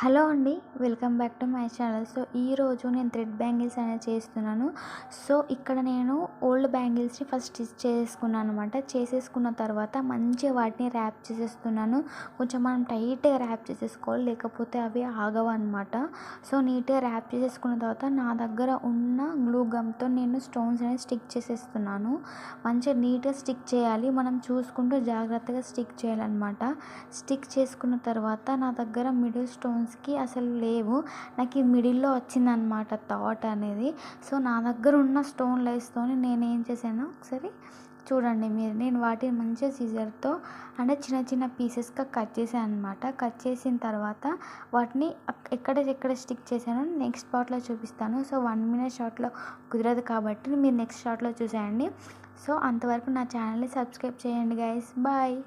Hello అండి, welcome back to my channel. So ఈరోజు నేను థ్రెడ్ బ్యాంగిల్స్ అనేది చేస్తున్నాను. సో ఇక్కడ నేను ఓల్డ్ బ్యాంగిల్స్ని ఫస్ట్ స్టిచ్ చేసుకున్నాను అనమాట. చేసేసుకున్న తర్వాత మంచిగా వాటిని ర్యాప్ చేసేస్తున్నాను. కొంచెం మనం టైట్గా ర్యాప్ చేసేసుకోవాలి, లేకపోతే అవి ఆగవు అనమాట. సో నీట్గా ర్యాప్ చేసేసుకున్న తర్వాత నా దగ్గర ఉన్న గ్లూ గమ్తో నేను స్టోన్స్ అనేది స్టిక్ చేసేస్తున్నాను. మంచిగా నీట్గా స్టిక్ చేయాలి, మనం చూసుకుంటూ జాగ్రత్తగా స్టిక్ చేయాలన్నమాట. స్టిక్ చేసుకున్న తర్వాత నా దగ్గర మిడిల్ స్టోన్స్కి అసలు లేవు. నాకు ఈ మిడిల్లో వచ్చిందనమాట థాట్ అనేది. సో నా దగ్గర ఉన్న స్టోన్ లైస్తోని నేను ఏం చేశాను ఒకసారి చూడండి మీరు. నేను వాటిని మంచిగా సీజర్తో అంటే చిన్న చిన్న పీసెస్గా కట్ చేశాను అనమాట. కట్ చేసిన తర్వాత వాటిని ఎక్కడ స్టిక్ చేశానో నెక్స్ట్ పార్ట్లో చూపిస్తాను. సో 1 minute షార్ట్లో కుదరదు కాబట్టి మీరు నెక్స్ట్ షార్ట్లో చూసేయండి. సో అంతవరకు నా ఛానల్ని సబ్స్క్రైబ్ చేయండి గైస్. బాయ్.